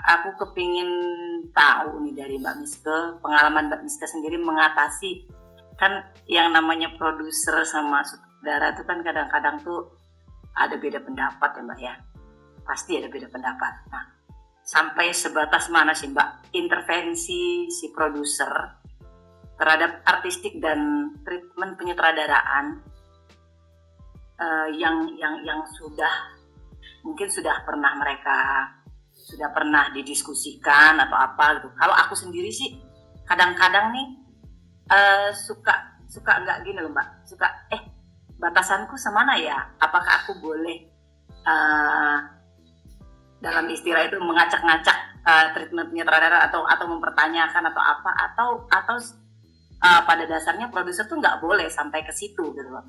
Aku kepingin tahu nih dari Mbak Miske, pengalaman Mbak Miske sendiri mengatasi kan yang namanya produser sama sutradara itu kan kadang-kadang tuh ada beda pendapat ya Mbak ya, pasti ada beda pendapat. Nah, sampai sebatas mana sih Mbak intervensi si produser terhadap artistik dan treatment penyutradaraan yang sudah pernah mereka sudah pernah didiskusikan atau apa gitu. Kalau aku sendiri sih kadang-kadang nih suka nggak gini loh Mbak, suka batasanku semana ya? Apakah aku boleh dalam istilah itu mengacak-ngacak treatment penyutradara atau mempertanyakan atau apa atau pada dasarnya produser tuh nggak boleh sampai ke situ gitu loh.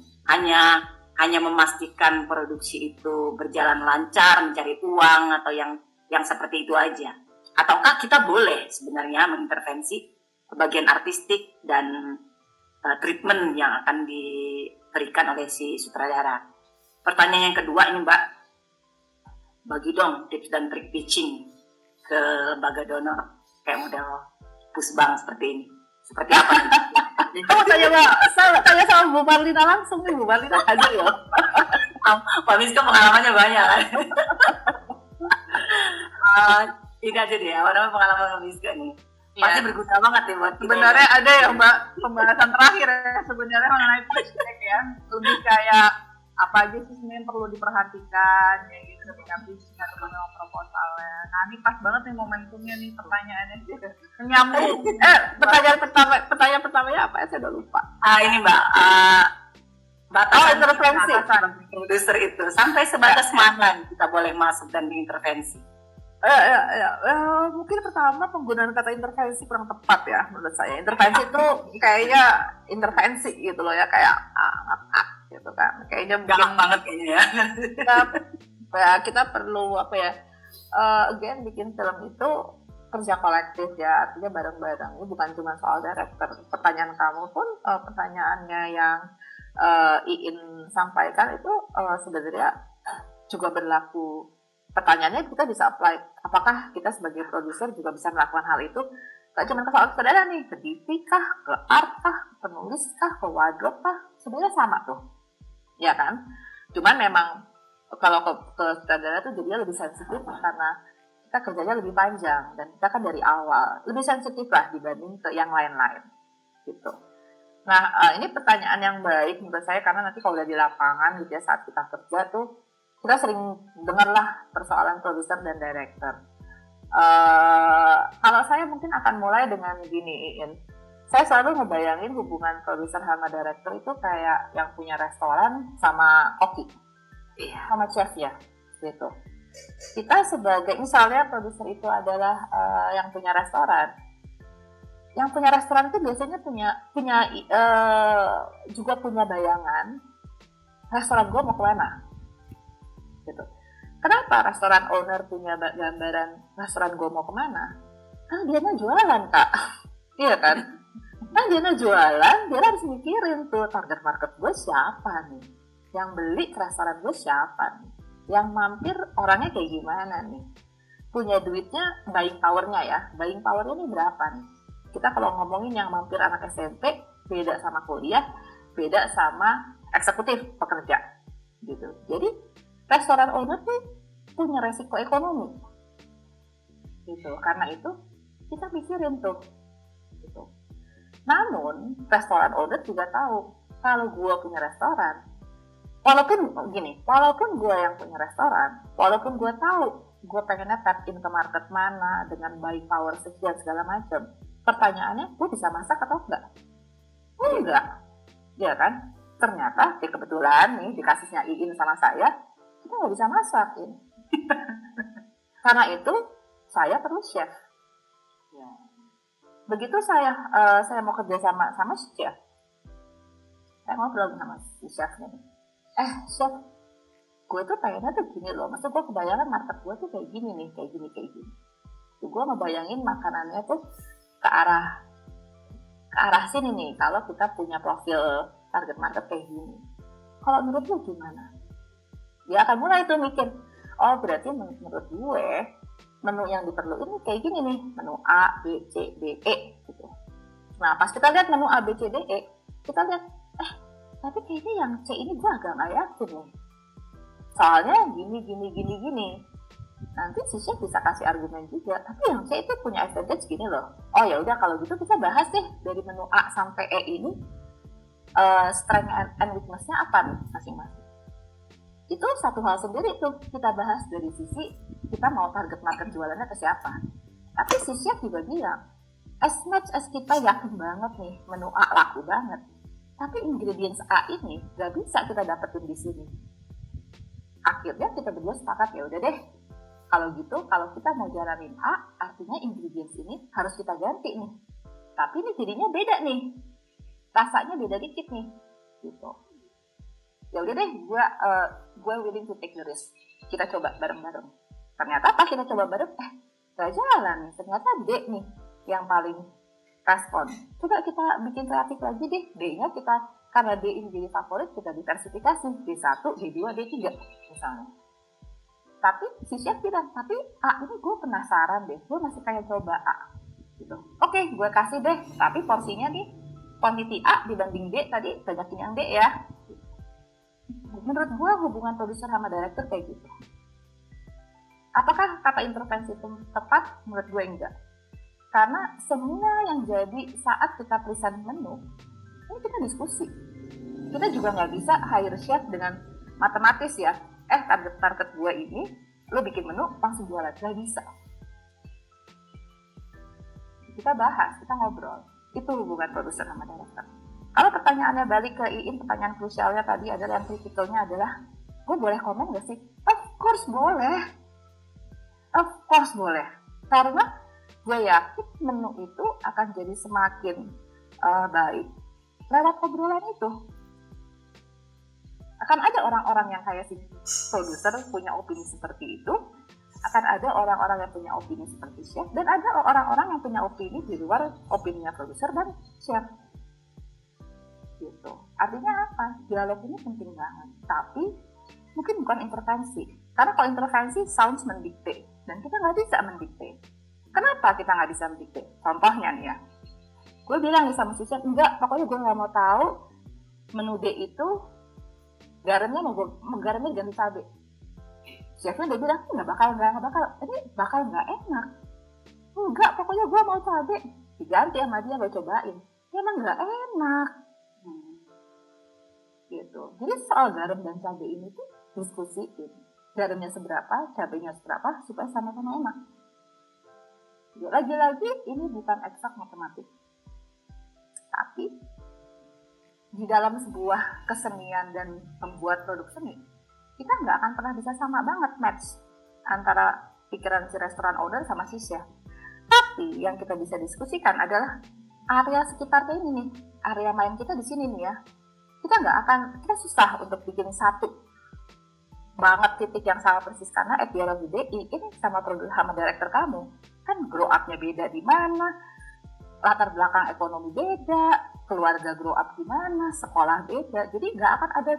Hanya memastikan produksi itu berjalan lancar, mencari uang atau yang seperti itu aja. Ataukah kita boleh sebenarnya mengintervensi bagian artistik dan treatment yang akan diberikan oleh si sutradara. Pertanyaan yang kedua ini Mbak, bagi dong tips dan trik pitching ke lembaga donor kayak model Pusbang seperti ini. Seperti apa nih? Kamu tanya sama Bu Marlina langsung nih, Bu Marlina hadir loh. Pak Miska pengalamannya banyak kan. Ini aja deh, namanya pengalaman Pak Miska nih. Pasti berguna banget ya buat kita. Sebenarnya ada ya Mbak, pembahasan terakhir ya sebenarnya mengenai pitch deck ya. Lebih kayak apa aja sih sebenarnya yang perlu diperhatikan ya gitu ketika pitching atau memang proposalnya. Nah ini pas banget nih momentumnya nih pertanyaannya sih. Nyambung. Pertanyaan pertamanya apa ya? Saya udah lupa. Ini Mbak, batasan intervensi produser itu sampai sebatas mana kita boleh masuk dan diintervensi? Mungkin pertama penggunaan kata intervensi kurang tepat ya menurut saya. Intervensi itu kayaknya intervensi gitu loh ya, kayak gitu kan. Kayaknya gampang banget kayaknya ya. Kita perlu apa ya? Again bikin film itu kerja kolektif ya, artinya bareng-bareng. Ini bukan cuma soal director. Pertanyaan kamu pun pertanyaannya yang Iin sampaikan itu sebenarnya juga berlaku. Pertanyaannya kita bisa apply, apakah kita sebagai produser juga bisa melakukan hal itu? Gak cuma ke soal sutradara nih, ke DP kah, ke art kah, penulis kah, ke wardrobe kah, sebenarnya sama tuh, ya kan? Cuman memang kalau ke sutradara tuh jadinya lebih sensitif karena kita kerjanya lebih panjang dan kita kan dari awal lebih sensitif lah dibanding ke yang lain-lain, gitu. Nah ini pertanyaan yang baik menurut saya karena nanti kalau udah di lapangan gitu ya saat kita kerja tuh kita sering dengarlah persoalan produser dan director. Kalau saya mungkin akan mulai dengan gini, Iin. Saya selalu ngebayangin hubungan produser sama director itu kayak yang punya restoran sama koki, sama chef ya, gitu. Kita sebagai misalnya produser itu adalah yang punya restoran. Yang punya restoran itu biasanya juga punya bayangan restoran gue mau kemana. Gitu. Kenapa restoran owner punya gambaran restoran gue mau kemana? Karena dia jualan Kak, iya kan? Nah dia jualan, dia harus mikirin tuh target market gue siapa nih, yang beli ke restoran gue siapa nih, yang mampir orangnya kayak gimana nih, punya duitnya, buying powernya ya, buying powernya nih berapa nih? Kita kalau ngomongin yang mampir anak SMP, beda sama kuliah, beda sama eksekutif pekerja, gitu. Jadi restoran owner tuh punya resiko ekonomi, gitu. Karena itu kita pikirin tuh, gitu. Namun restoran owner juga tahu kalau gue punya restoran, walaupun gue yang punya restoran, walaupun gue tahu gue pengennya tap in ke market mana dengan buying power sekian segala macam, pertanyaannya gue bisa masak atau enggak? Enggak, ya kan? Ternyata kebetulan nih di kasusnya Iin sama saya, kita nggak bisa masakin. Karena itu saya perlu chef. Ya. Begitu saya mau kerja sama chef, saya ngobrol sama si chefnya. Chef, gue tuh pengennya tuh gini loh. Maksud gue kebayangan market gue tuh kayak gini nih, kayak gini. Tuh gue ngebayangin makanannya tuh ke arah sini nih. Kalau kita punya profil target market kayak gini. Kalau menurut lu gimana? Dia akan mulai tuh mikir, oh berarti menurut gue menu yang diperluin nih kayak gini nih, menu A, B, C, D, E gitu. Nah pas kita lihat menu A, B, C, D, E, kita lihat tapi kayaknya yang C ini gue agak nggak yakin nih, soalnya gini. Nanti si chef bisa kasih argumen juga, tapi yang C itu punya advantage gini loh. Oh ya udah kalau gitu kita bahas deh dari menu A sampai E ini strength and weakness-nya apa nih masing-masing. Itu satu hal sendiri tuh kita bahas dari sisi kita mau target market jualannya ke siapa. Tapi si chef juga bilang, as much as kita yakin banget nih menu A laku banget, tapi ingredients A ini gak bisa kita dapetin di sini. Akhirnya kita berdua sepakat ya udah deh. Kalau gitu, kalau kita mau jalanin A, artinya ingredients ini harus kita ganti nih. Tapi ini jadinya beda nih. Rasanya beda dikit nih. Gitu. Ya udah deh, gue willing to take the risk. Kita coba bareng-bareng. Ternyata pas kita coba bareng, gak jalan nih. Ternyata D nih yang paling respon. Coba kita bikin kreatif lagi deh. D-nya kita, karena D ini jadi favorit, kita diversifikasi. D1, D2, D3 misalnya. Tapi si chef bilang, tapi A ini gue penasaran deh, gue masih pengen coba A gitu. Oke, gue kasih deh, tapi porsinya nih quantity A dibanding D tadi banyakin yang D ya. Menurut gue hubungan produser sama director kayak gitu. Apakah kata intervensi itu tepat? Menurut gue enggak. Karena semua yang jadi saat kita present menu, ini kita diskusi. Kita juga nggak bisa hire chef dengan matematis ya. Target gue ini, lo bikin menu, langsung jualan. Gak bisa. Kita bahas, kita ngobrol. Itu hubungan produser sama director. Kalau pertanyaannya balik ke Iin, pertanyaan krusialnya tadi adalah, yang kritikalnya adalah, gue boleh komen gak sih? Of course boleh. Of course boleh. Karena gue yakin menu itu akan jadi semakin baik lewat obrolan itu. Akan ada orang-orang yang kayak si produser punya opini seperti itu, akan ada orang-orang yang punya opini seperti chef, dan ada orang-orang yang punya opini di luar opininya produser dan chef. Gitu. Artinya apa? Dialog ini penting banget, tapi mungkin bukan intervensi. Karena kalau intervensi sounds mendikte, dan kita nggak bisa mendikte. Kenapa kita nggak bisa mendikte? Contohnya nih ya, gue bilang nih sama si chef, enggak, pokoknya gue nggak mau tahu menu D itu garamnya ganti cabai. Chefnya udah bilang, nggak bakal, ini bakal nggak enak. Enggak, pokoknya gue mau cabai. Diganti sama dia, gue cobain. Emang nggak enak. Gitu. Jadi soal garam dan cabai ini tuh diskusiin. Garamnya seberapa, cabainya seberapa, supaya sama-sama enak. Lagi-lagi, ini bukan eksak matematik. Tapi di dalam sebuah kesenian dan membuat produk seni, kita nggak akan pernah bisa sama banget match antara pikiran si restoran owner sama si chef. Tapi yang kita bisa diskusikan adalah area sekitarnya ini nih, area main kita di sini nih ya. Kita susah untuk bikin satu banget titik yang sama persis, karena at the end of the day, ini sama produser sama director kamu kan grow up-nya beda di mana, latar belakang ekonomi beda, keluarga grow up di mana, sekolah beda, jadi nggak akan ada.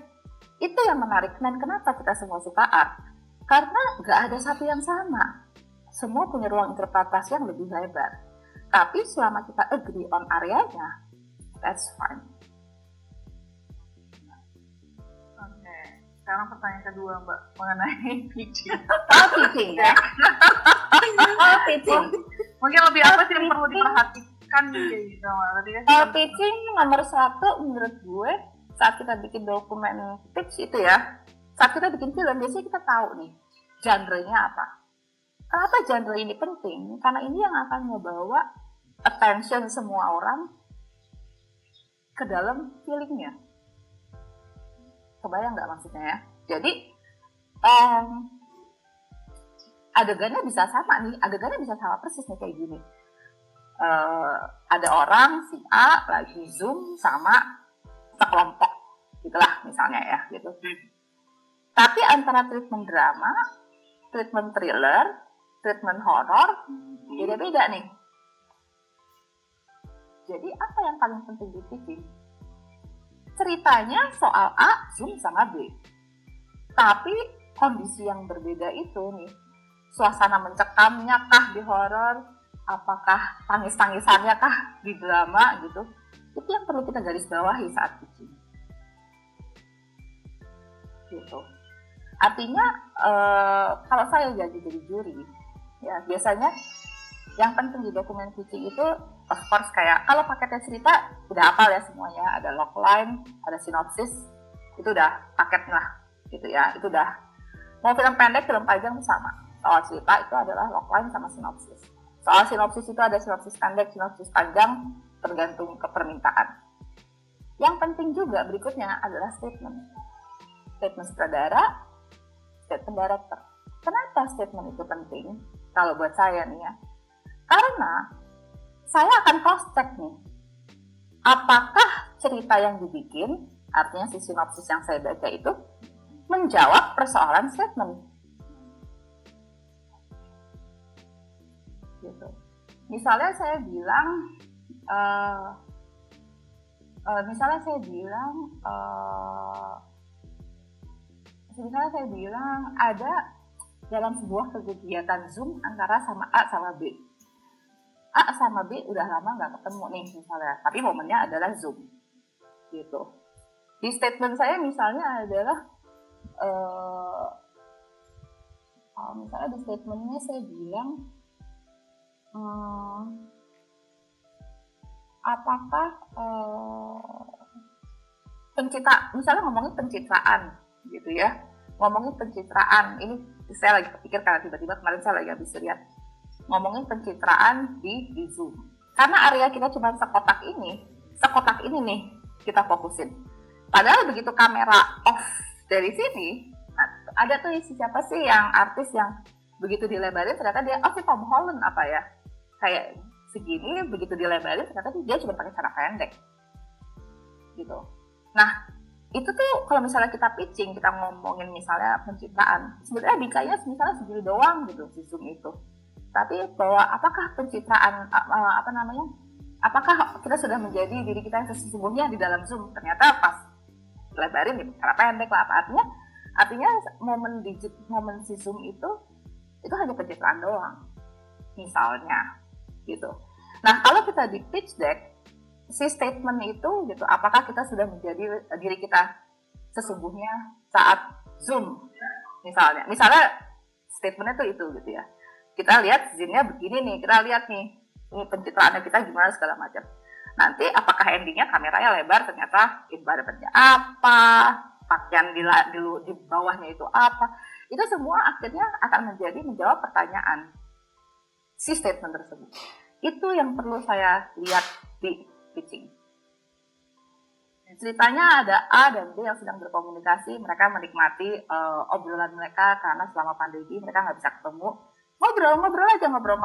Itu yang menarik, dan kenapa kita semua suka art, karena nggak ada satu yang sama, semua punya ruang interpretasi yang lebih lebar. Tapi selama kita agree on areanya, that's fine. Oke, sekarang pertanyaan kedua Mbak, mengenai pitching. Pitching ya. Pitching. Mungkin lebih apa sih yang perlu diperhatikan gitu? Pitching nomor 1 menurut gue, saat kita bikin dokumen pitch itu ya, saat kita bikin film biasanya kita tahu nih genre-nya apa. Kenapa genre ini penting? Karena ini yang akan ngebawa attention semua orang ke dalam feelingnya. Kebayang nggak maksudnya ya? Jadi adegannya bisa sama nih, adegannya bisa sama persis nih kayak gini. Ada orang si A lagi zoom sama sekelompok gitulah misalnya ya gitu. Tapi antara treatment drama, treatment thriller, treatment horror beda-beda nih. Jadi apa yang paling penting di pitching? Ceritanya soal A zoom sama B. Tapi kondisi yang berbeda itu nih suasana mencekamnya kah di horor, apakah tangis-tangisannya kah di drama gitu. Itu yang perlu kita garis bawahi saat pitching. Gitu. Artinya kalau saya jadi juri, ya biasanya yang penting di dokumen pitching itu, of course kayak kalau paketnya cerita udah hafal ya semuanya, ada logline, ada sinopsis, itu udah paket lah gitu ya, itu udah. Mau film pendek, film panjang sama. Soal cerita itu adalah logline sama sinopsis. Soal sinopsis itu ada sinopsis pendek, sinopsis panjang, tergantung ke permintaan. Yang penting juga berikutnya adalah statement. Statement sutradara, statement director. Kenapa statement itu penting? Kalau buat saya nih ya, karena saya akan cross check nih, apakah cerita yang dibikin, artinya si sinopsis yang saya baca itu menjawab persoalan statement. Gitu. Misalnya saya bilang, ada dalam sebuah kegiatan Zoom antara sama A sama B. A sama B udah lama nggak ketemu nih misalnya, tapi momennya adalah Zoom. Gitu. Di statement saya misalnya adalah, misalnya di statementnya saya bilang, apakah misalnya ngomongin pencitraan gitu ya, ngomongin pencitraan, ini saya lagi pikir karena tiba-tiba kemarin saya lagi habis lihat ngomongin pencitraan di Zoom, karena area kita cuma sekotak ini nih kita fokusin, padahal begitu kamera off dari sini, nah, ada tuh siapa sih yang artis yang begitu dilebarin ternyata dia, si Tom Holland apa ya, kayak segini, begitu dilebarin ternyata dia cuma pakai celana pendek gitu. Nah itu tuh kalau misalnya kita pitching, kita ngomongin misalnya pencitraan, sebenarnya dikanya misalnya segini doang gitu si Zoom itu, tapi bahwa apakah pencitraan apakah kita sudah menjadi diri kita yang sesungguhnya di dalam Zoom, ternyata pas lebarin gitu cara pendek lah, artinya momen si Zoom itu hanya pencitraan doang misalnya gitu. Nah kalau kita di pitch deck, si statement itu gitu, apakah kita sudah menjadi diri kita sesungguhnya saat Zoom misalnya statementnya tuh itu gitu ya, kita lihat scene-nya begini nih, kita lihat nih ini pencitraannya kita gimana segala macam. Nanti apakah endingnya kameranya lebar, ternyata environment-nya apa, pakaian di bawahnya itu apa, itu semua akhirnya akan menjawab pertanyaan si statement tersebut. Itu yang perlu saya lihat di pitching. Ceritanya ada A dan B yang sedang berkomunikasi, mereka menikmati obrolan mereka karena selama pandemi mereka nggak bisa ketemu, ngobrol aja, ngobrol.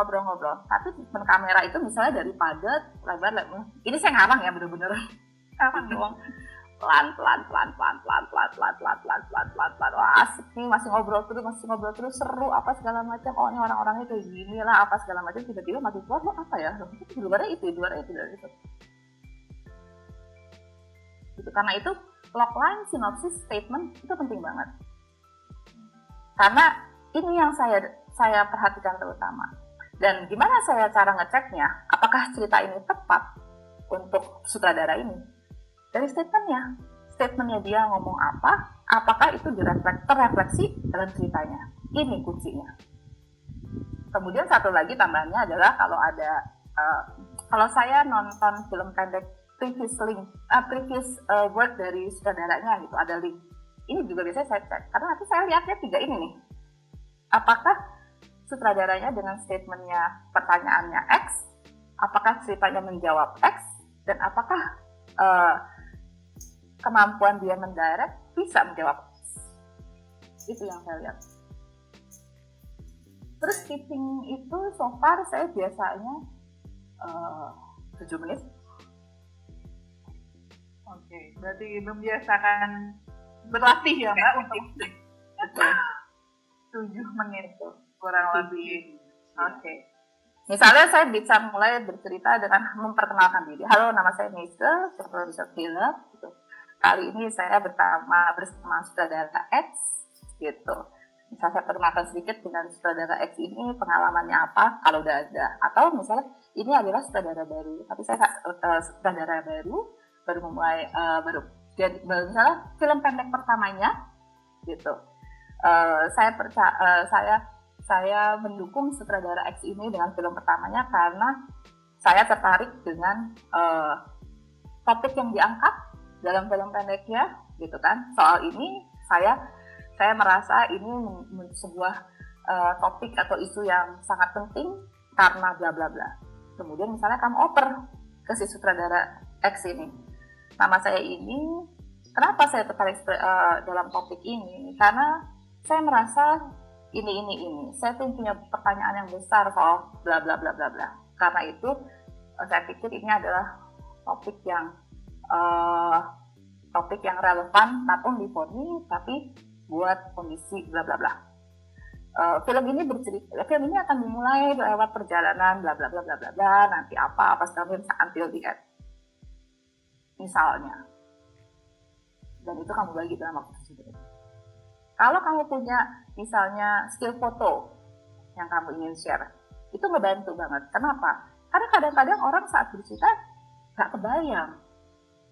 Tapi treatment kamera itu misalnya dari padat, lebar, ini saya ngarang ya bener-bener ngarang doang, pelan, wah asik nih, masih ngobrol terus, seru apa segala macam, oh ini orang-orangnya kayak gini lah, apa segala macam, tiba-tiba makin keluar, apa ya, di luarnya itu. Gitu. Karena itu logline, sinopsis, statement itu penting banget. Karena ini yang saya perhatikan terutama. Dan gimana saya cara ngeceknya, apakah cerita ini tepat untuk sutradara ini? Dari statementnya dia ngomong apa, apakah itu terrefleksi dalam ceritanya. Ini kuncinya. Kemudian satu lagi tambahannya adalah kalau saya nonton film pendek previous work dari sutradaranya gitu, ada link. Ini juga biasanya saya cek, karena nanti saya lihatnya 3 ini nih. Apakah sutradaranya dengan statementnya pertanyaannya X, apakah ceritanya menjawab X, dan apakah kemampuan dia mendirect bisa menjawab X. Itu yang saya lihat. Terus pitching itu so far saya biasanya 7 menit. Oke, berarti membiasakan berlatih ya Mbak untuk 7 menit kurang lebih. Oke. Misalnya saya bisa mulai bercerita dengan memperkenalkan diri. Halo, nama saya Nisa, saya produser film. Gitu. Kali ini saya bersama sutradara X, gitu. Misalnya saya perkenalkan sedikit dengan sutradara X ini pengalamannya apa kalau udah ada, atau misalnya ini adalah sutradara baru tapi saya sutradara baru memulai baru jadi misalnya film pendek pertamanya gitu. Saya mendukung sutradara X ini dengan film pertamanya karena saya tertarik dengan topik yang diangkat dalam film pendeknya gitu kan. Soal ini saya merasa ini sebuah topik atau isu yang sangat penting karena bla bla bla. Kemudian misalnya kamu oper ke si sutradara X ini, nama saya ini, kenapa saya tertarik dalam topik ini? Karena saya merasa ini. Saya tuh punya pertanyaan yang besar soal bla bla bla bla bla. Karena itu saya pikir ini adalah topik yang relevan, not only for me, tapi buat kondisi bla bla bla. Film ini akan dimulai lewat perjalanan bla bla bla bla bla bla, nanti apa segala macam until the end. Misalnya. Dan itu kamu bagi dalam waktu tersebut. Kalau kamu punya misalnya skill foto yang kamu ingin share, itu ngebantu banget. Kenapa? Karena kadang-kadang orang saat bercerita gak kebayang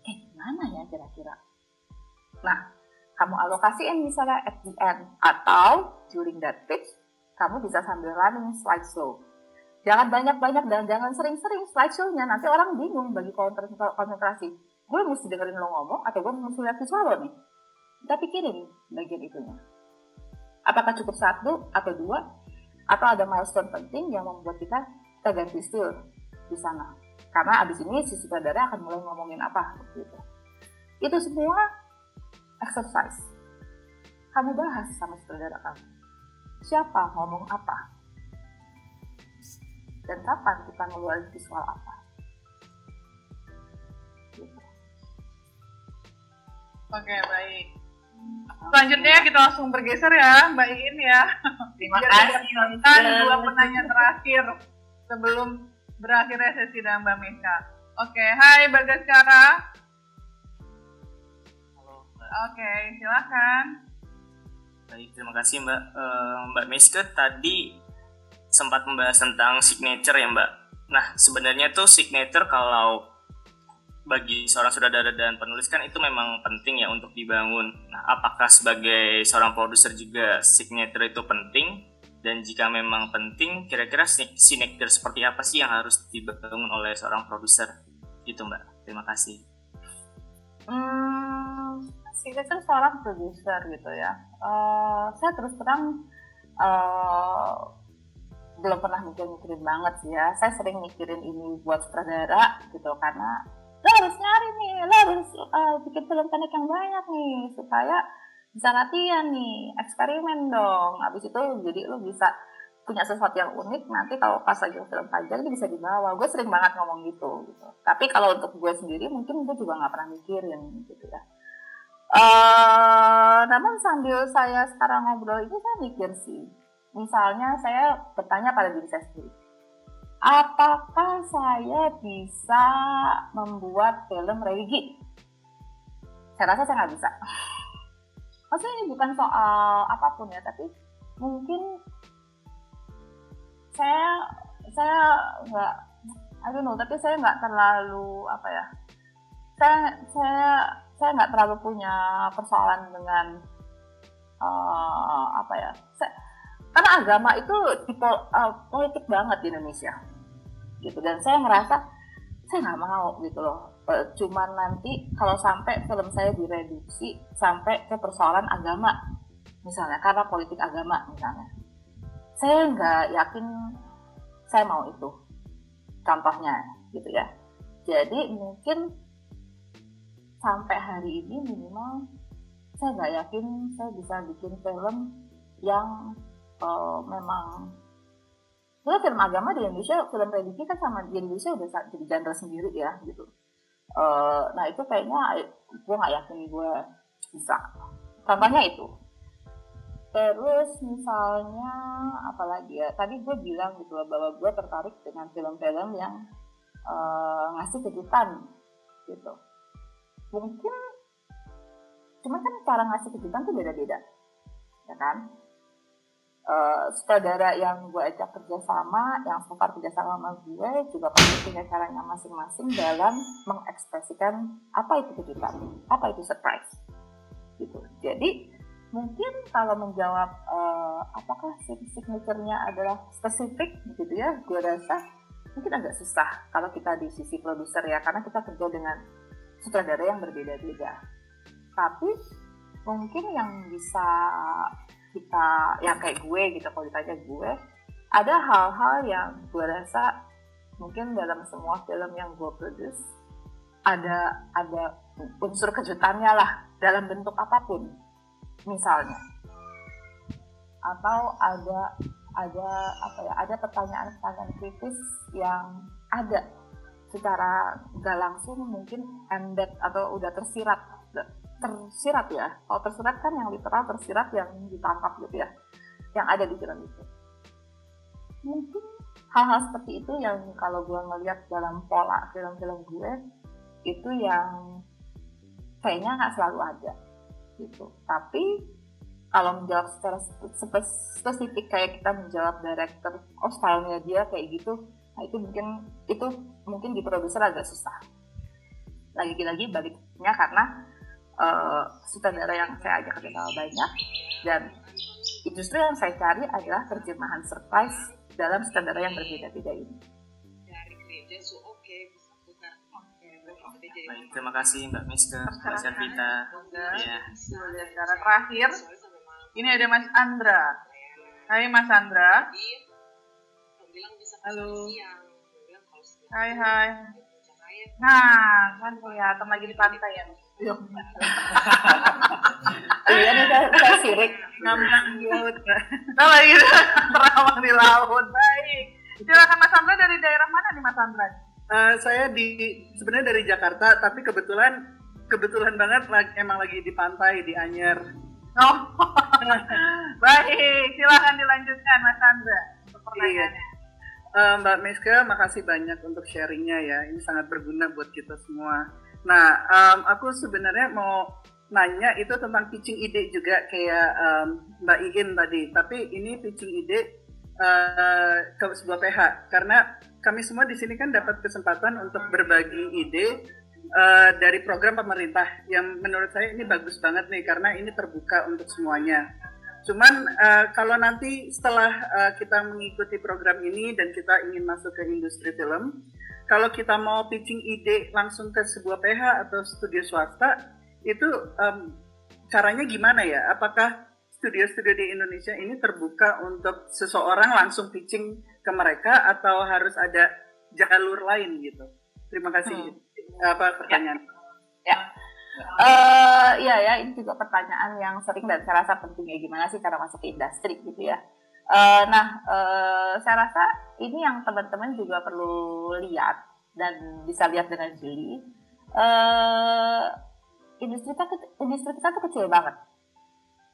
gimana ya kira-kira. Nah, kamu alokasiin misalnya at the end atau during that pitch, kamu bisa sambil running slideshow. Jangan banyak-banyak dan jangan sering-sering slideshow-nya, nanti orang bingung bagi konsentrasi. Gue mesti dengerin lo ngomong atau gue mesti lihat visual lo nih. Kita pikirin bagian itunya. Apakah cukup 1 atau 2 atau ada milestone penting yang membuat kita ganti still di sana. Karena abis ini si sutradara akan mulai ngomongin apa gitu. Itu semua exercise. Kamu bahas sama sutradara kamu. Siapa ngomong apa? Dan kapan kita ngeluarin visual apa? Gitu. Oke, baik. Selanjutnya kita langsung bergeser ya, Mbak Iin ya. Terima kasih, Kan dua penanya terakhir sebelum berakhirnya sesi dengan Mbak Meka. Oke, hai Bagaskara. Oke, silakan. Baik, terima kasih Mbak. Mbak Miske tadi sempat membahas tentang signature ya Mbak. Nah, sebenarnya tuh signature kalau bagi seorang sutradara dan penulis kan itu memang penting ya untuk dibangun. Nah, apakah sebagai seorang produser juga signature itu penting? Dan jika memang penting, kira-kira signature seperti apa sih yang harus dibangun oleh seorang produser? Gitu Mbak, terima kasih. Signature seorang produser gitu ya. Saya terus terang belum pernah mikirin banget sih ya. Saya sering mikirin ini buat sutradara gitu karena lo harus nyari nih, lo harus bikin film pendek yang banyak nih supaya bisa latihan nih, eksperimen dong. Habis itu jadi lo bisa punya sesuatu yang unik, nanti kalau pas lagi film panjang itu bisa dibawa. Gue sering banget ngomong gitu. Tapi kalau untuk gue sendiri mungkin gue juga nggak pernah mikirin gitu ya. Namun sambil saya sekarang ngobrol ini saya mikir sih, misalnya saya bertanya pada diri saya sendiri, apakah saya bisa membuat film religi? Saya rasa saya nggak bisa. Maksudnya ini bukan soal apapun ya, tapi mungkin saya nggak, I don't know, tapi saya nggak terlalu apa ya, saya nggak terlalu punya persoalan dengan apa ya, karena agama itu politik banget di Indonesia gitu, dan saya ngerasa saya nggak mau gitu loh. Cuman nanti kalau sampai film saya direduksi sampai ke persoalan agama misalnya, karena politik agama misalnya, saya nggak yakin saya mau itu contohnya gitu ya. Jadi mungkin sampai hari ini minimal saya nggak yakin saya bisa bikin film yang memang film agama di Indonesia, film religi kan sama di Indonesia udah jadi genre sendiri ya gitu. Nah itu kayaknya gue nggak yakin gue bisa. Contohnya itu. Terus misalnya apalagi ya, tadi gue bilang gitu loh bahwa gue tertarik dengan film-film yang ngasih kejutan gitu. Mungkin cuman kan cara ngasih kejutan tuh beda-beda ya kan. sutradara yang gue ajak kerjasama, yang so far kerjasama sama gue juga pasti punya caranya masing-masing dalam mengekspresikan apa itu kejutan, apa itu surprise, gitu. Jadi mungkin kalau menjawab apakah signature-nya adalah spesifik, gitu ya, gue rasa mungkin agak susah kalau kita di sisi produser ya, karena kita kerja dengan sutradara yang berbeda-beda. Tapi mungkin yang bisa kita, yang kayak gue gitu, kalau ditanya gue, ada hal-hal yang gue rasa mungkin dalam semua film yang gue produce ada unsur kejutannya lah dalam bentuk apapun, misalnya, atau ada pertanyaan-pertanyaan kritis yang ada secara nggak langsung mungkin embed atau udah tersirat ya. Kalau tersirat kan yang literal, tersirat yang ditangkap gitu ya, yang ada di film itu. Mungkin hal-hal seperti itu yang kalau gue ngeliat dalam pola film-film gue itu yang kayaknya nggak selalu ada gitu. Tapi kalau menjawab secara spesifik kayak kita menjawab director, stylenya dia kayak gitu, nah itu mungkin di produser agak susah. Lagi-lagi baliknya karena sutradara yang saya ajak kerjasama banyak, dan justru yang saya cari adalah terjemahan surprise dalam sutradara yang berbeda-beda ini. Baik, terima kasih Mbak Miska, Mbak Servita. Ya. Secara terakhir, ini ada Mas Andra. Hai Mas Andra. Halo. Hai. Nah, kan kelihatan lagi di pantai ya. Iya nih, saya sirik Ngambang di laut. Nah, lagi terawang di laut. Baik. Silakan Mas Andra, dari daerah mana nih Mas Andra? Saya sebenarnya dari Jakarta, tapi kebetulan banget emang lagi di pantai di Anyer. Oh, baik. Silakan dilanjutkan Mas Andra untuk pertanyaannya. Mbak Miska, makasih banyak untuk sharingnya ya. Ini sangat berguna buat kita semua. Nah, aku sebenarnya mau nanya itu tentang pitching ide juga kayak Mbak Iin tadi. Tapi ini pitching ide ke sebuah PH, karena kami semua di sini kan dapat kesempatan untuk berbagi ide dari program pemerintah yang menurut saya ini bagus banget nih, karena ini terbuka untuk semuanya. Cuman kalau nanti setelah kita mengikuti program ini dan kita ingin masuk ke industri film, kalau kita mau pitching ide langsung ke sebuah PH atau studio swasta, itu caranya gimana ya? Apakah studio-studio di Indonesia ini terbuka untuk seseorang langsung pitching ke mereka, atau harus ada jalur lain gitu? Terima kasih. Pertanyaan? Ya, ini juga pertanyaan yang sering dan saya rasa pentingnya, gimana sih cara masuk ke industri gitu ya. Saya rasa ini yang teman-teman juga perlu lihat dan bisa lihat dengan jeli. Industri kita tuh kecil banget,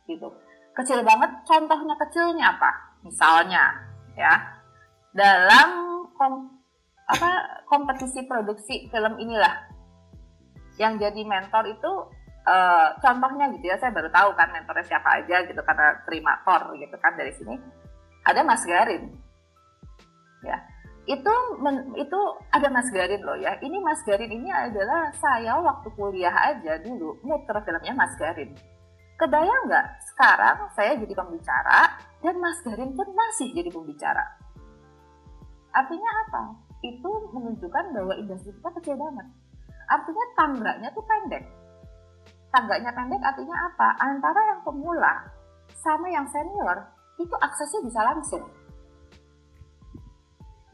gitu. Kecil banget. Contohnya kecilnya apa? Misalnya, ya, dalam kompetisi produksi film inilah, yang jadi mentor itu contohnya gitu ya, saya baru tahu kan mentornya siapa aja gitu karena terima tor gitu kan dari sini. Ada Mas Garin, ya, itu ada Mas Garin loh ya. Ini Mas Garin ini adalah saya waktu kuliah aja dulu muter filmnya Mas Garin. Kebayang nggak sekarang saya jadi pembicara dan Mas Garin pun masih jadi pembicara? Artinya apa? Itu menunjukkan bahwa industri kita kecil banget. Artinya tangganya tuh pendek. Tangganya pendek artinya apa? Antara yang pemula sama yang senior itu aksesnya bisa langsung.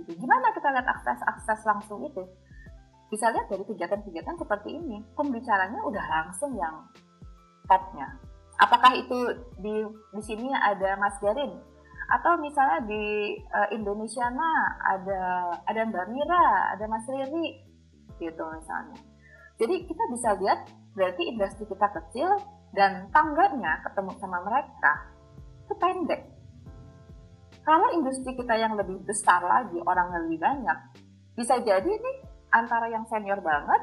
Gimana kita lihat akses langsung itu? Bisa lihat dari kegiatan-kegiatan seperti ini. Pembicaranya udah langsung yang topnya. Apakah itu di sini ada Mas Garin? Atau misalnya di Indonesia ada Mbak Mira, ada Mas Riri, gitu misalnya. Jadi kita bisa lihat berarti industri kita kecil dan tangganya ketemu sama mereka itu pendek. Kalau industri kita yang lebih besar lagi, orang yang lebih banyak, bisa jadi nih antara yang senior banget,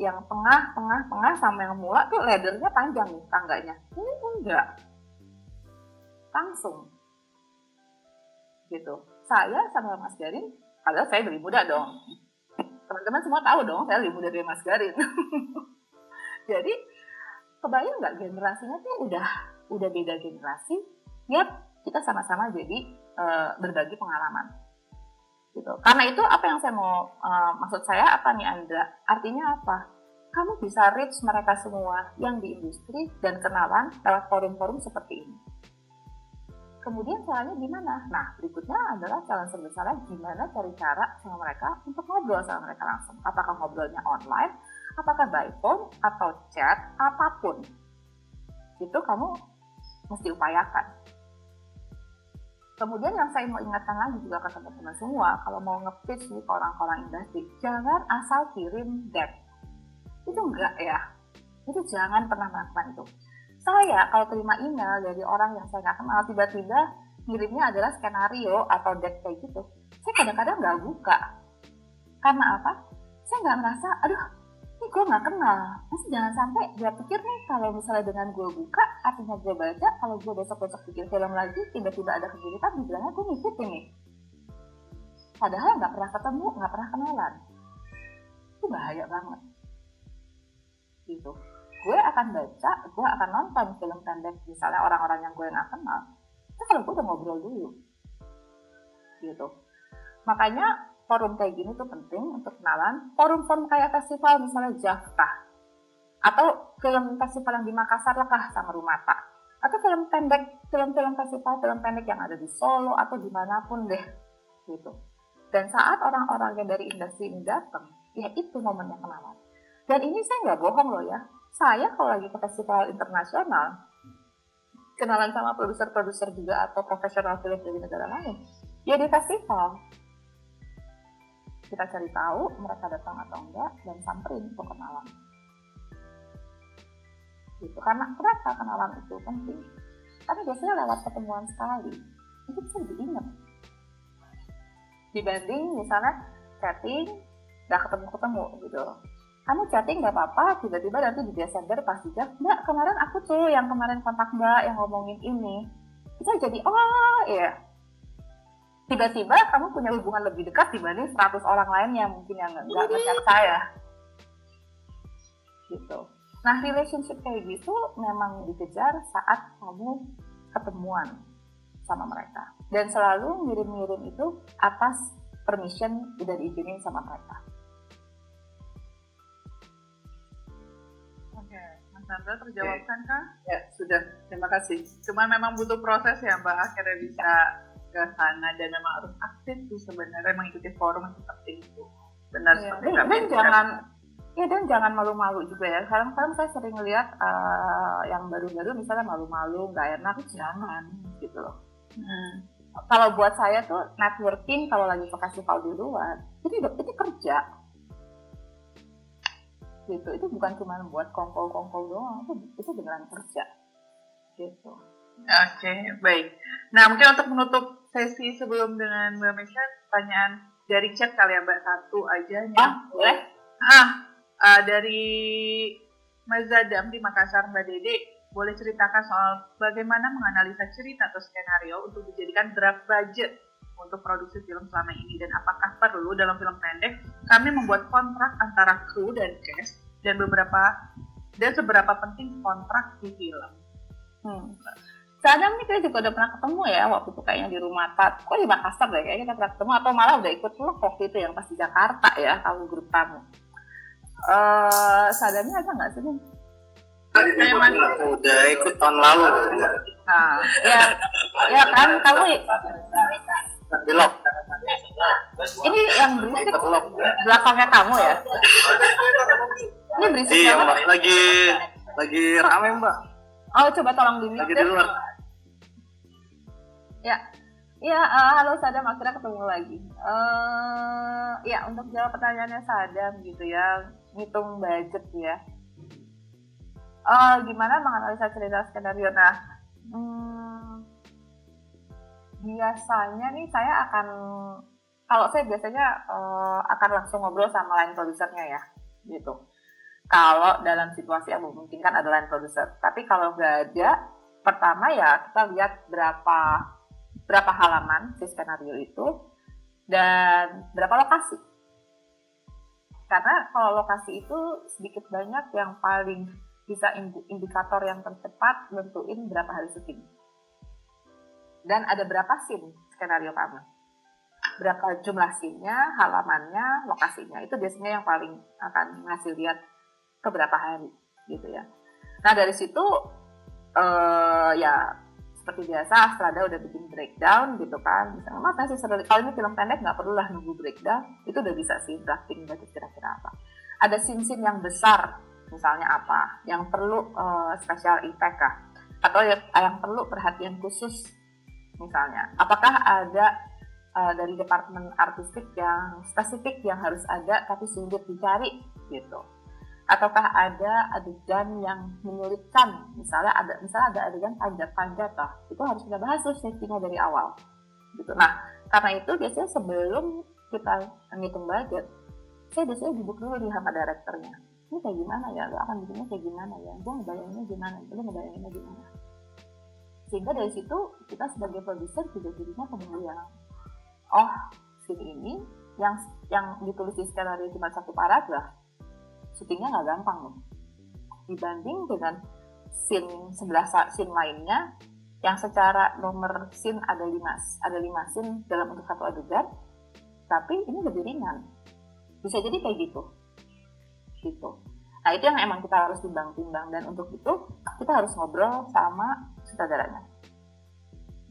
yang tengah sama yang mula tuh laddernya panjang nih tangganya. Ini enggak. langsung gitu. Saya sama Mas Garin, padahal saya lebih muda dong. Teman-teman semua tahu dong, saya lebih muda dari Mas Garin. Jadi kebayang nggak generasinya tuh udah beda generasi, ya kita sama-sama jadi berbagi pengalaman gitu. Karena itu apa yang saya mau maksud saya apa nih Andra? Artinya apa? Kamu bisa reach mereka semua yang di industri dan kenalan lewat forum-forum seperti ini. Kemudian caranya gimana? Nah, berikutnya adalah challenge terbesarnya gimana cari cara sama mereka untuk ngobrol sama mereka langsung. Apakah ngobrolnya online, apakah by phone, atau chat, apapun. Itu kamu mesti upayakan. Kemudian yang saya mau ingatkan lagi juga ke teman-teman semua, kalau mau nge-pitch nih ke orang-orang industri, jangan asal kirim deck. Itu enggak ya. Itu jangan pernah melakukan itu. Saya kalau terima email dari orang yang saya nggak kenal, tiba-tiba ngirimnya adalah skenario atau deck kayak gitu, saya kadang-kadang nggak buka. Karena apa? Saya nggak merasa, aduh, ini gue nggak kenal. Masih jangan sampai dia pikir nih kalau misalnya dengan gue buka, artinya gue baca, kalau gue besok-besok bikin film lagi, tiba-tiba ada kejutan, dibilangnya gue ngikutin nih. Padahal nggak pernah ketemu, nggak pernah kenalan. Itu bahaya banget. Gitu. Gue akan baca, gue akan nonton film pendek misalnya orang-orang yang gue nggak kenal. Itu kalau gue udah ngobrol dulu, gitu. Makanya forum kayak gini tuh penting untuk kenalan. Forum-forum kayak festival misalnya JAFTA, atau film festival yang di Makassar Lekah sama Rumata, atau film pendek, film-film festival film pendek yang ada di Solo atau dimanapun deh, gitu. Dan saat orang-orang yang dari industri ini datang, ya itu momennya kenalan. Dan ini saya nggak bohong loh ya. Saya kalau lagi ke festival internasional, kenalan sama produser-produser juga atau profesional film dari negara lain, ya di festival. Kita cari tahu mereka datang atau enggak dan samperin untuk kenalan. Gitu. Karena kenapa kenalan itu penting? Karena biasanya lewat pertemuan sekali, itu bisa lebih ingat. Dibanding misalnya chatting, nggak ketemu-ketemu gitu. Kamu chatting nggak apa-apa, tiba-tiba nanti di Desember pas dijawab, Mbak kemarin aku tuh yang kemarin kontak Mbak yang ngomongin ini. Bisa jadi, oh iya. Tiba-tiba kamu punya hubungan lebih dekat dibanding 100 orang lain yang mungkin yang nggak ngechat saya. Gitu. Nah, relationship kayak gitu memang dikejar saat kamu ketemuan sama mereka. Dan selalu ngirim-ngirim itu atas permission udah diizinin sama mereka. Oke, Mas Sandra terjawabkan kah? Ya, sudah. Terima kasih. Cuman memang butuh proses ya Mbak, akhirnya bisa ke sana dan memang harus aktif tuh sebenarnya mengikuti forum seperti itu. Benar Ya, seperti dan jangan malu-malu juga ya. Kadang-kadang saya sering lihat yang baru-baru misalnya malu-malu, nggak enak, jangan gitu loh. Kalau buat saya tuh networking kalau lagi ke festival di luar, itu kerja. Gitu. Itu bukan cuma buat kongkol-kongkol doang, itu beneran kerja. Gitu. Oke, baik. Nah, mungkin untuk menutup sesi sebelum dengan Mbak Misha, pertanyaan dari chat kali ya Mbak, satu aja. Boleh? Dari Mas Zadam di Makassar, Mbak Dede, boleh ceritakan soal bagaimana menganalisa cerita atau skenario untuk dijadikan draft budget untuk produksi film selama ini, dan apakah perlu dalam film pendek kami membuat kontrak antara kru dan cast dan seberapa penting kontrak di film. Sadam nih kita juga udah pernah ketemu ya waktu itu kayaknya di Rumata, kok di Makassar deh kayaknya kita pernah ketemu, atau malah udah ikut vlog waktu itu yang pas di Jakarta ya, kalau grup tamu. Sadamnya ada nggak sih Bung? Udah ikut tahun lalu. Nah, ya kan kamu Belok. ini yang berisik belakangnya kamu ya? Ini berisik Iya banget. Mbak, lagi rame Mbak. Oh, coba tolong di Lagi mute. di luar. Ya, halo Sadam, akhirnya ketemu lagi. Ya, untuk jawab pertanyaannya Sadam gitu ya, ngitung budget ya. Gimana menganalisa cerita skenario? Nah, biasanya nih kalau saya biasanya akan langsung ngobrol sama line produsernya ya, gitu. Kalau dalam situasi yang memungkinkan ada line producer. Tapi kalau nggak ada, Pertama ya kita lihat berapa halaman si skenario itu dan berapa lokasi. Karena kalau lokasi itu sedikit banyak yang paling bisa indikator yang tercepat nentuin berapa hari syuting. Dan ada berapa scene skenario kamu. Berapa jumlah scene-nya, halamannya, lokasinya. Itu biasanya yang paling akan ngasih lihat ke berapa hari gitu ya. Nah dari situ ya seperti biasa Astrada udah bikin breakdown gitu kan. Misalnya masa sih kalau ini film pendek nggak perlu lah nunggu breakdown, itu udah bisa sih drafting budget kira-kira apa. Ada scene-scene yang besar misalnya apa, yang perlu special effect kah, atau yang perlu perhatian khusus misalnya. Apakah ada dari departemen artistik yang spesifik yang harus ada tapi sulit dicari gitu. Ataukah ada adegan yang menyulitkan, misalnya ada adegan panjat-panjat lah, itu harus kita bahas tuh safety-nya dari awal gitu. Nah karena itu biasanya sebelum kita menghitung budget, saya biasanya duduk dulu nih sama direkturnya, ini kayak gimana ya, lo akan bikinnya kayak gimana ya, gue ngebayanginnya gimana, lo ngebayanginnya gimana, sehingga dari situ kita sebagai produser juga jadinya kemudian oh scene ini yang ditulis di skenario cuma 1 paragraf, syutingnya nggak gampang loh, dibanding dengan scene lainnya yang secara nomor scene ada 5 scene dalam untuk 1 adegan, tapi ini lebih ringan, bisa jadi kayak gitu. Nah itu yang emang kita harus timbang-timbang, dan untuk itu kita harus ngobrol sama sutradaranya.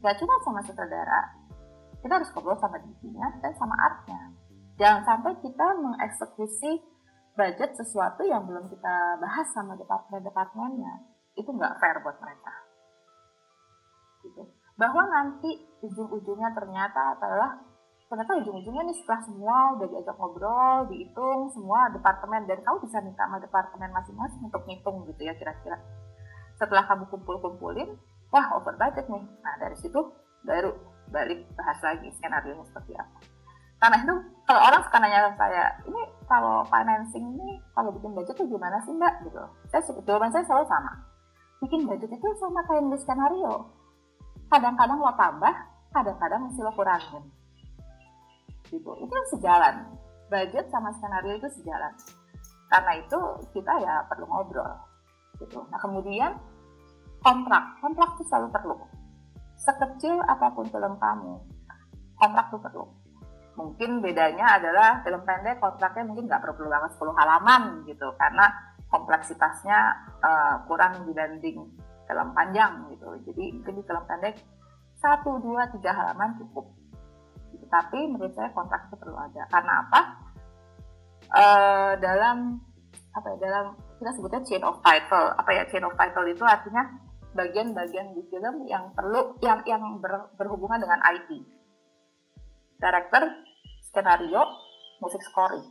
Gak cuma sama sutradara, kita harus ngobrol sama DP-nya dan sama art-nya. Jangan sampai kita mengeksekusi budget sesuatu yang belum kita bahas sama departemennya, itu nggak fair buat mereka. Gitu. Bahwa nanti ujung-ujungnya ternyata ujung-ujungnya nih setelah semua udah diajak ngobrol, dihitung semua departemen, dan kamu bisa minta sama departemen masing-masing untuk ngitung gitu ya kira-kira. Setelah kamu kumpulin, wah over budget nih. Nah dari situ baru balik bahas lagi skenario-nya seperti apa. Karena itu kalau orang suka nanya saya, ini kalau financing ini kalau bikin budget itu gimana sih mbak gitu. Jawaban saya selalu sama. Bikin budget itu sama kayak nulis skenario. Kadang-kadang lo tambah, kadang-kadang mesti lo kurangin. Gitu. Itu sejalan. Budget sama skenario itu sejalan. Karena itu kita ya perlu ngobrol. Gitu. Nah kemudian kontrak itu selalu perlu. Sekecil apapun film kamu, kontrak itu perlu. Mungkin bedanya adalah film pendek kontraknya mungkin nggak perlu banget 10 halaman gitu, karena kompleksitasnya kurang dibanding film panjang gitu. Jadi mungkin di film pendek 1, 2, 3 halaman cukup. Gitu. Tapi menurut saya kontrak itu perlu ada. Karena apa? Dalam kita sebutnya chain of title. Chain of title itu artinya bagian-bagian di film yang perlu yang berhubungan dengan IP. Director, skenario, musik scoring.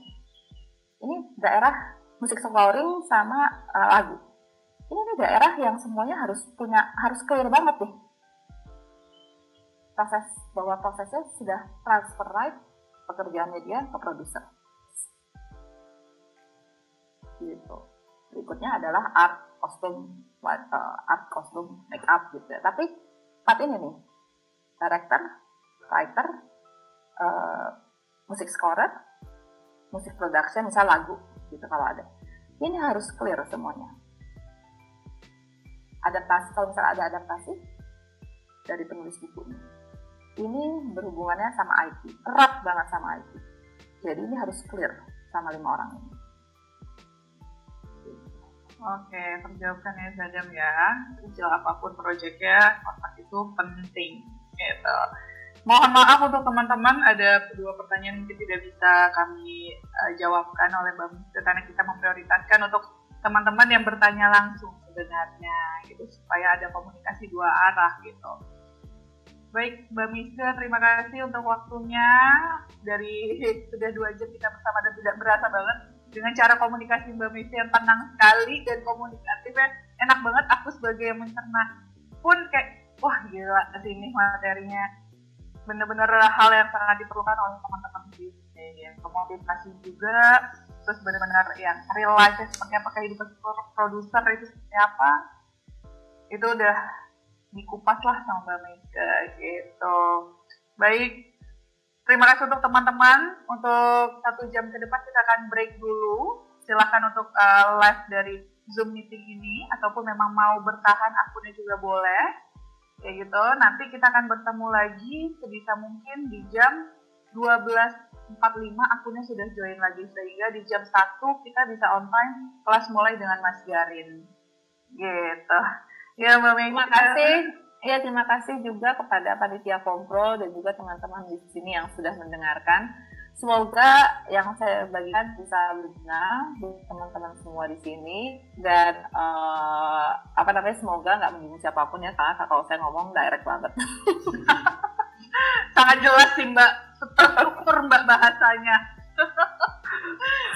Ini daerah musik scoring sama lagu. Ini daerah yang semuanya harus clear banget nih. Prosesnya sudah transfer right pekerjaannya dia ke produser. Gitu. Berikutnya adalah art, kostum, make up gitu ya. Tapi part ini nih, director, writer, musik scorer, musik production, misal lagu gitu kalau ada. Ini harus clear semuanya. Adaptasi, kalau misalnya ada adaptasi dari penulis bukunya, ini berhubungannya sama IP, erat banget sama IP. Jadi ini harus clear sama 5 orang ini. Oke, terjawabkan ya Zadam ya. Kecil apapun proyeknya, kontrak itu penting gitu. Mohon maaf untuk teman-teman, ada 2 pertanyaan yang tidak bisa kami jawabkan oleh Mbak Miske, karena kita memprioritaskan untuk teman-teman yang bertanya langsung sebenarnya gitu, supaya ada komunikasi 2 arah gitu. Baik Mbak Miske, terima kasih untuk waktunya. Dari sudah 2 jam kita bersama dan tidak berasa banget dengan cara komunikasi Mbak Miske yang tenang sekali dan komunikatifnya enak banget. Aku sebagai yang mencerna pun kayak wah gila sini materinya benar-benar hal yang sangat diperlukan oleh teman-teman di sini, yang kemotivasi juga, terus benar-benar yang real life seperti apa, kehidupan produser itu seperti apa, itu udah dikupas lah sama Mbak Meiska gitu. Baik, terima kasih untuk teman-teman. Untuk 1 jam ke depan kita akan break dulu. Silakan untuk live dari Zoom meeting ini, ataupun memang mau bertahan akunnya juga boleh. Kayak gitu, nanti kita akan bertemu lagi sebisa mungkin di jam 12.45 akunnya sudah join lagi, sehingga di jam 1 kita bisa on time, kelas mulai dengan Mas Garin. Gitu. Ya Mbak Meiska. Terima kasih. Ya, terima kasih juga kepada panitia Kompro dan juga teman-teman di sini yang sudah mendengarkan. Semoga yang saya bagikan bisa berguna buat teman-teman semua di sini, dan semoga nggak menyinggung siapapun ya, karena kalau saya ngomong direct banget. Sangat jelas sih Mbak, terstruktur Mbak bahasanya.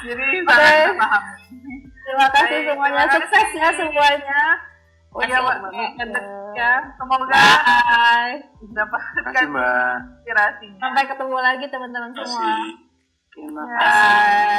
Jadi sangat terpahami. Terima kasih Baik, semuanya, terima sukses kasih. ya semuanya. Iya Mbak, ya, semoga Bye. mendapatkan inspirasinya. Sampai ketemu lagi teman-teman semua. Terima Ya. kasih.